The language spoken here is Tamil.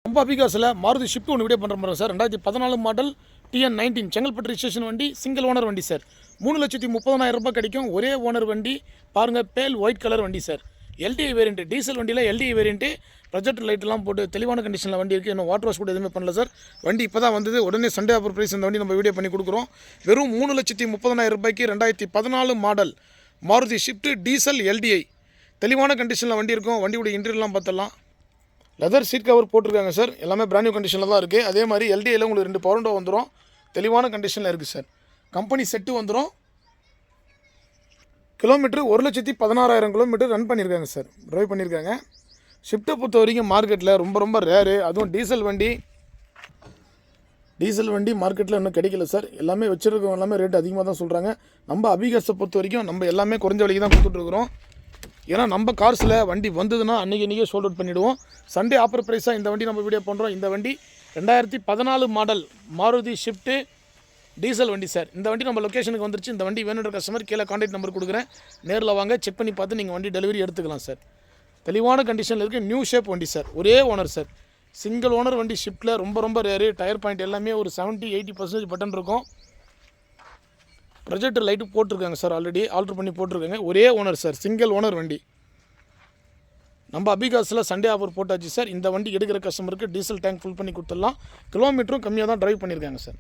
ரொம்ப அபிகாஸில் மாருதி ஷிஃப்ட் ஒன்று வீடியோ பண்ணுற மாதிரி sir. 2014 model TN19 Chengalpattu registration வண்டி, சிங்கிள் ஓனர் வண்டி சார். 3,30,000 ரூபாய் கிடைக்கும். ஒரே ஓனர் வண்டி. பாருங்கள், பேல் ஒயிட் கலர் வண்டி சார். LDI வேரியன்ட், டீசல் வண்டியில் LDI வேரியன்ட்டு, ப்ரொஜெக்டர் லைட்லாம் போட்டு தெளிவான கண்டிஷனில் வண்டி இருக்குது. இன்னும் வாட்டர் வாஷ் கூட எதுவுமே பண்ணல சார். வண்டி இப்போ தான் வந்தது. உடனே சண்டே ஆஃபர் ப்ரைஸ் இந்த வண்டி நம்ம வீடியோ பண்ணி கொடுக்குறோம். வெறும் 3,30,000 ரூபாய்க்கு 2014 model Maruti shift diesel LDI தெளிவான கண்டிஷனில் வண்டி இருக்கும். வண்டியோட இன்டீரியர்லாம் பார்த்துடலாம். லெதர் சீட் கவர் போட்டிருக்காங்க சார். எல்லாமே பிராண்ட் நியூ கண்டிஷனில் தான் இருக்குது. அதே மாதிரி LDIயில் உங்களுக்கு 2 பவர் விண்டோ வந்துடும். தெளிவான கண்டிஷனில் இருக்குது சார். கம்பெனி செட்டு வந்துடும். கிலோமீட்டர் 1,16,000 கிலோமீட்டர் ரன் பண்ணியிருக்காங்க சார். ட்ரைவ் பண்ணியிருக்காங்க. ஷிஃப்ட்டை பொறுத்த வரைக்கும் மார்க்கெட்டில் ரொம்ப ரேரு. அதுவும் டீசல் வண்டி மார்க்கெட்டில் இன்னும் கிடைக்கல சார். எல்லாமே வச்சுருக்கவங்க எல்லாமே ரேட் அதிகமாக தான் சொல்கிறாங்க. நம்ம அபிகாஸை பொறுத்த வரைக்கும் நம்ம எல்லாமே குறைஞ்ச விலைக்கு தான் கொடுத்துட்ருக்குறோம். ஏன்னா நம்ம கார்ஸில் வண்டி வந்ததுன்னா அன்றைக்கே சோல்ட் அவுட் பண்ணிவிடுவோம். சண்டே ஆஃபர் ப்ரைஸாக இந்த வண்டி நம்ம வீடியோ பண்ணுறோம். இந்த வண்டி 2014 மாடல் மாருதி ஷிஃப்ட்டு டீசல் வண்டி சார். இந்த வண்டி நம்ம லொக்கேஷனுக்கு வந்துருச்சு. இந்த வண்டி வேணுன்ற கஸ்டமர் கீழே கான்டாக்ட் நம்பர் கொடுக்குறேன். நேரில் வாங்க, செக் பண்ணி பார்த்து நீங்கள் வண்டி டெலிவரி எடுத்துக்கலாம் சார். தெளிவான கண்டிஷனில் இருக்குது. நியூ ஷேப் வண்டி சார். ஒரே ஓனர் சார். சிங்கிள் ஓனர் வண்டி ஷிஃப்ட்டில் ரொம்ப ரேரு. டயர் பாயிண்ட் எல்லாமே ஒரு 70-80% பட்டன் இருக்கும். ப்ரொஜெக்டர் லைட்டு போட்டிருக்காங்க சார். ஆல்ரெடி ஆல்ட்ரு பண்ணி போட்டிருக்காங்க. ஒரே ஓனர் சார். சிங்கிள் ஓனர் வண்டி. நம்ம அபிகாஸில் சண்டே ஆஃபர் போட்டாச்சு சார். இந்த வண்டி எடுக்கிற கஸ்டமருக்கு டீசல் டேங்க் ஃபுல் பண்ணி கொடுத்துடலாம். கிலோமீட்டரும் கம்மியாக தான் ட்ரைவ் பண்ணியிருக்காங்க சார்.